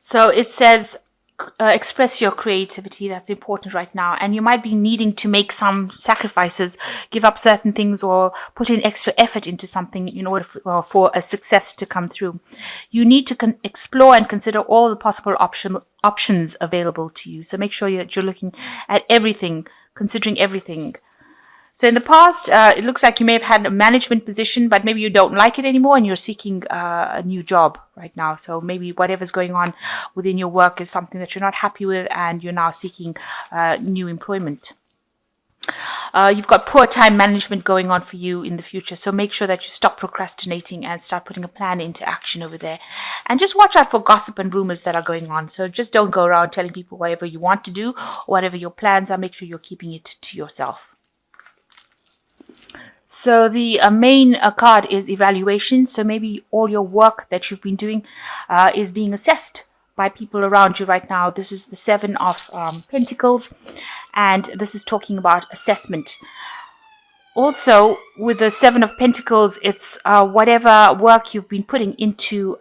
So it says, express your creativity. That's important right now. And you might be needing to make some sacrifices, give up certain things, or put in extra effort into something in order for a success to come through. You need to explore and consider all the possible options available to you. So make sure that you're looking at everything, considering everything. So in the past, it looks like you may have had a management position, but maybe you don't like it anymore and you're seeking a new job right now. So maybe whatever's going on within your work is something that you're not happy with and you're now seeking new employment. You've got poor time management going on for you in the future. So make sure that you stop procrastinating and start putting a plan into action over there. And just watch out for gossip and rumors that are going on. So just don't go around telling people whatever you want to do or whatever your plans are. Make sure you're keeping it to yourself. So the main card is evaluation. So maybe all your work that you've been doing is being assessed by people around you right now. This is the Seven of Pentacles, and this is talking about assessment. Also, with the Seven of Pentacles, it's whatever work you've been putting into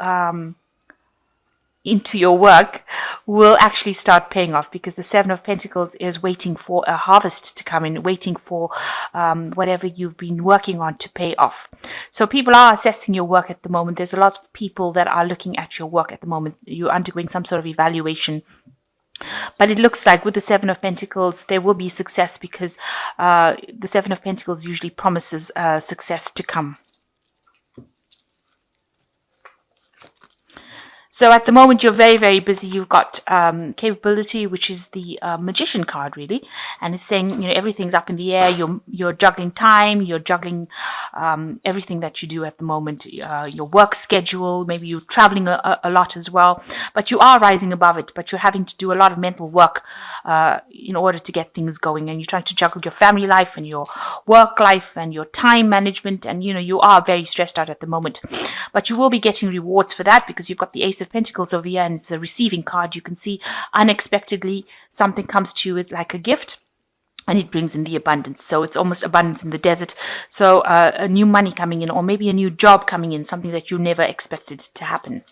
your work will actually start paying off, because the Seven of Pentacles is waiting for a harvest to come in, waiting for whatever you've been working on to pay off. So people are assessing your work at the moment. There's a lot of people that are looking at your work at the moment. You're undergoing some sort of evaluation. But it looks like with the Seven of Pentacles, there will be success, because the Seven of Pentacles usually promises success to come. So at the moment, you're very, very busy. You've got capability, which is the magician card, really. And it's saying, everything's up in the air. You're juggling time. You're juggling everything that you do at the moment. Your work schedule. Maybe you're traveling a lot as well. But you are rising above it. But you're having to do a lot of mental work in order to get things going. And you're trying to juggle your family life and your work life and your time management. And, you are very stressed out at the moment. But you will be getting rewards for that, because you've got the Ace of Pentacles over here, and it's a receiving card. You can see unexpectedly something comes to you with like a gift, and it brings in the abundance. So it's almost abundance in the desert. So a new money coming in, or maybe a new job coming in, something that you never expected to happen.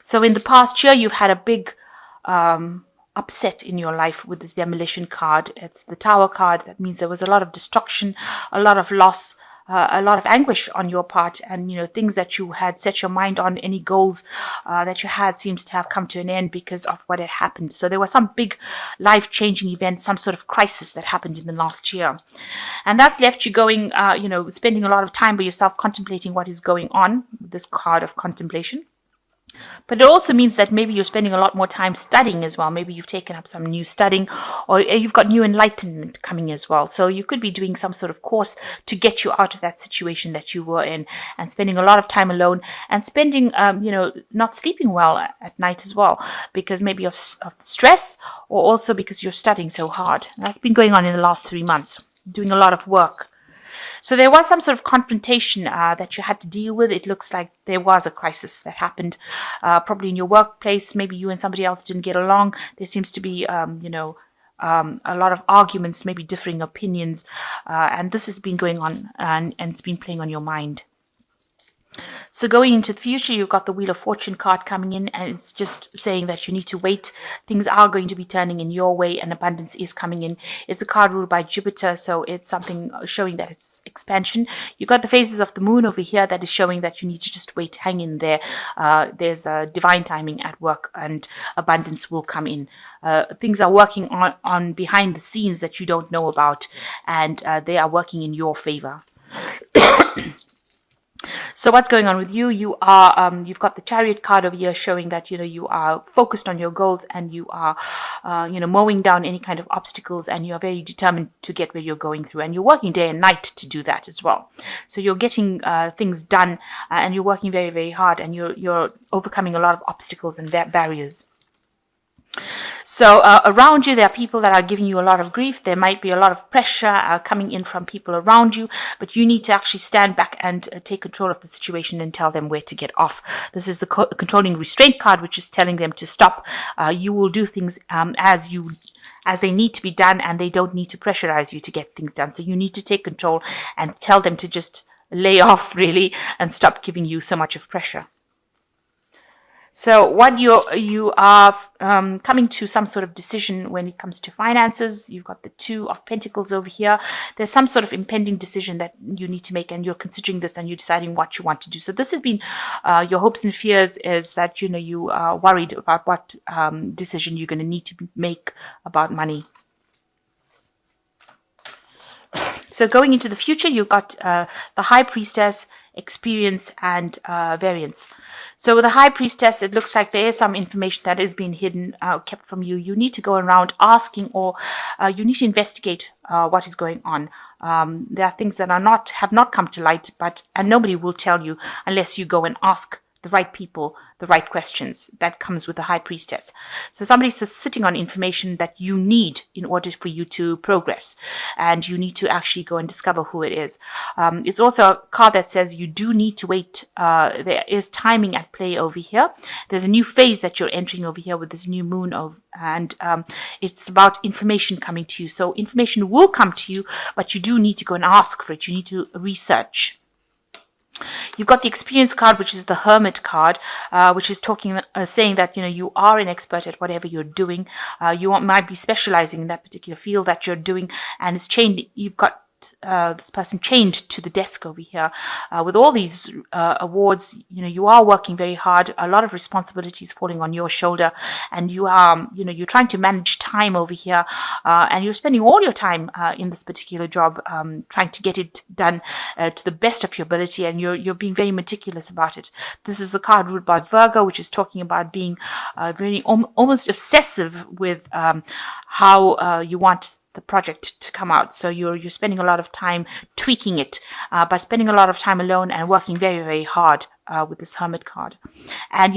So in the past year, you've had a big upset in your life with this demolition card. It's the Tower card. That means there was a lot of destruction, a lot of loss, a lot of anguish on your part, and things that you had set your mind on, any goals that you had, seems to have come to an end because of what had happened. So there was some big life-changing event, some sort of crisis that happened in the last year, and that's left you going, spending a lot of time by yourself, contemplating what is going on with this card of contemplation. But it also means that maybe you're spending a lot more time studying as well. Maybe you've taken up some new studying, or you've got new enlightenment coming as well. So you could be doing some sort of course to get you out of that situation that you were in, and spending a lot of time alone, and spending, not sleeping well at night as well, because maybe of stress, or also because you're studying so hard. And that's been going on in the last 3 months, doing a lot of work. So there was some sort of confrontation that you had to deal with. It looks like there was a crisis that happened, probably in your workplace. Maybe you and somebody else didn't get along. There seems to be, a lot of arguments, maybe differing opinions. And this has been going on, and it's been playing on your mind. So going into the future, you've got the Wheel of Fortune card coming in, and it's just saying that you need to wait. Things are going to be turning in your way, and abundance is coming in. It's a card ruled by Jupiter, so it's something showing that it's expansion. You've got the phases of the moon over here that is showing that you need to just wait, hang in there. There's divine timing at work, and abundance will come in. Things are working on behind the scenes that you don't know about, and they are working in your favor. So what's going on with you? You are, you've got the Chariot card over here showing that, you are focused on your goals, and you are, mowing down any kind of obstacles, and you are very determined to get where you're going through, and you're working day and night to do that as well. So you're getting things done, and you're working very, very hard, and you're overcoming a lot of obstacles and barriers. So around you, there are people that are giving you a lot of grief. There might be a lot of pressure coming in from people around you, but you need to actually stand back and take control of the situation and tell them where to get off. This is the controlling restraint card, which is telling them to stop. You will do things as they need to be done, and they don't need to pressurize you to get things done. So you need to take control and tell them to just lay off, really, and stop giving you so much of pressure. So what you are coming to some sort of decision when it comes to finances. You've got the Two of Pentacles over here. There's some sort of impending decision that you need to make, and you're considering this and you're deciding what you want to do. So this has been your hopes and fears, is that you are worried about what decision you're going to need to make about money. So going into the future, you've got the High Priestess, experience, and variance. So with the High Priestess, it looks like there is some information that is being hidden, kept from you. You need to go around asking, or you need to investigate what is going on. There are things that have not come to light, and nobody will tell you unless you go and ask the right people the right questions. That comes with the High Priestess. So somebody's just sitting on information that you need in order for you to progress, and you need to actually go and discover who it is. It's also a card that says you do need to wait. There is timing at play over here. There's a new phase that you're entering over here with this new moon, and it's about information coming to you. So information will come to you, but you do need to go and ask for it. You need to research. You've got the experience card, which is the Hermit card, which is saying that you are an expert at whatever you're doing. You might be specializing in that particular field that you're doing, and it's chained. You've got this person chained to the desk over here with all these awards. You are working very hard. A lot of responsibilities falling on your shoulder, and you are you're trying to manage time over here, and you're spending all your time in this particular job, trying to get it done to the best of your ability, and you're being very meticulous about it. This is a card ruled by Virgo, which is talking about being very almost obsessive with how you want the project to come out. So you're spending a lot of time tweaking it, but spending a lot of time alone and working very, very hard with this Hermit card. And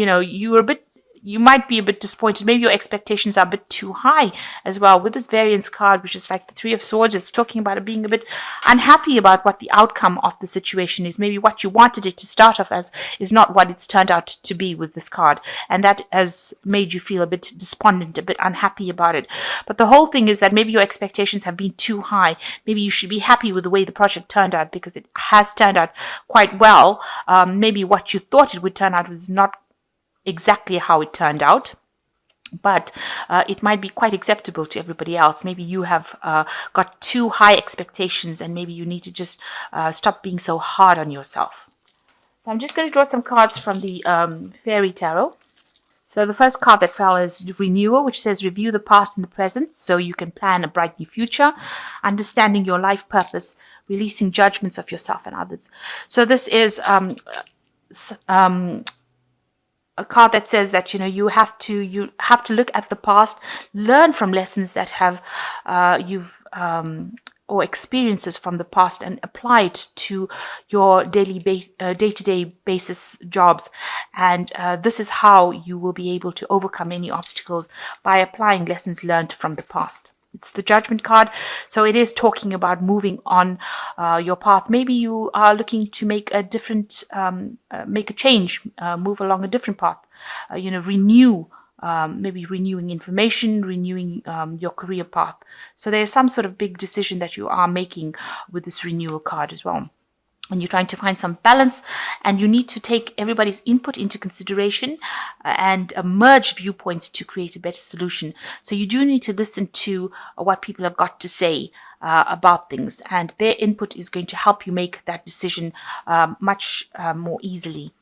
you might be a bit disappointed. Maybe your expectations are a bit too high as well. With this variance card, which is like the Three of Swords, it's talking about it being a bit unhappy about what the outcome of the situation is. Maybe what you wanted it to start off as is not what it's turned out to be with this card. And that has made you feel a bit despondent, a bit unhappy about it. But the whole thing is that maybe your expectations have been too high. Maybe you should be happy with the way the project turned out, because it has turned out quite well. Maybe what you thought it would turn out was not exactly how it turned out, but it might be quite acceptable to everybody else. Maybe you have got too high expectations, and maybe you need to just stop being so hard on yourself. So I'm just going to draw some cards from the Fairy Tarot. So the first card that fell is Renewal, which says review the past and the present so you can plan a bright new future, understanding your life purpose, releasing judgments of yourself and others. So this is a card that says that you have to look at the past, learn from lessons that have or experiences from the past, and apply it to your day-to-day basis jobs. And this is how you will be able to overcome any obstacles, by applying lessons learned from the past. It's the Judgment card, so it is talking about moving on your path. Maybe you are looking to make a different, make a change, move along a different path. Renew, maybe renewing information, renewing your career path. So there's some sort of big decision that you are making with this Renewal card as well. And you're trying to find some balance, and you need to take everybody's input into consideration and merge viewpoints to create a better solution. So you do need to listen to what people have got to say about things, and their input is going to help you make that decision much more easily.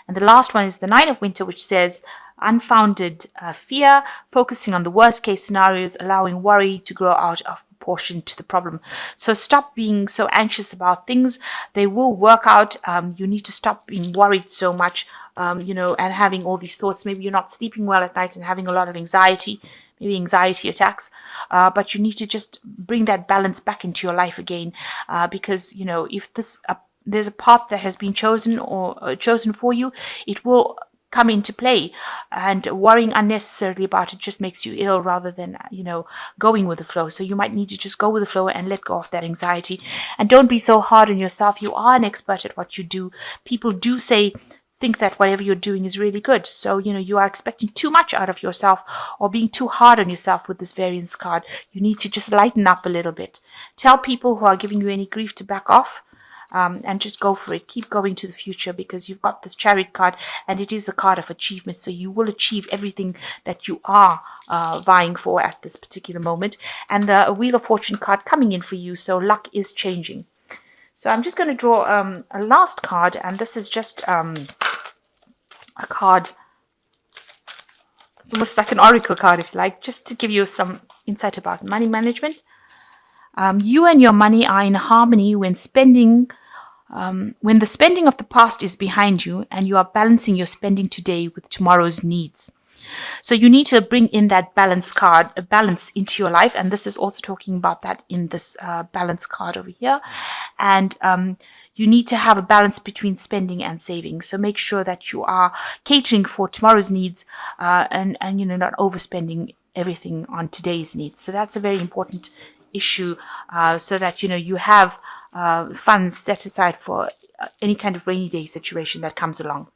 And the last one is the Nine of Winter, which says unfounded fear, focusing on the worst case scenarios, allowing worry to grow out of proportion to the problem. So stop being so anxious about things. They will work out. You need to stop being worried so much, and having all these thoughts. Maybe you're not sleeping well at night and having a lot of anxiety, maybe anxiety attacks, but you need to just bring that balance back into your life again, because if there's a path that has been chosen or chosen for you, it will come into play, and worrying unnecessarily about it just makes you ill rather than going with the flow. So you might need to just go with the flow and let go of that anxiety, and don't be so hard on yourself. You are an expert at what you do. People do think that whatever you're doing is really good. So you are expecting too much out of yourself, or being too hard on yourself with this variance card. You need to just lighten up a little bit. Tell people who are giving you any grief to back off. and just go for it. Keep going to the future, because you've got this Chariot card, and it is a card of achievement. So you will achieve everything that you are vying for at this particular moment. And the Wheel of Fortune card coming in for you. So luck is changing. So I'm just going to draw a last card, and this is just a card. It's almost like an oracle card, if you like, just to give you some insight about money management. You and your money are in harmony when the spending of the past is behind you, and you are balancing your spending today with tomorrow's needs. So you need to bring in that balance card, a balance into your life. And this is also talking about that in this balance card over here. And you need to have a balance between spending and saving. So make sure that you are catering for tomorrow's needs, and not overspending everything on today's needs. So that's a very important issue, so that you have funds set aside for any kind of rainy day situation that comes along.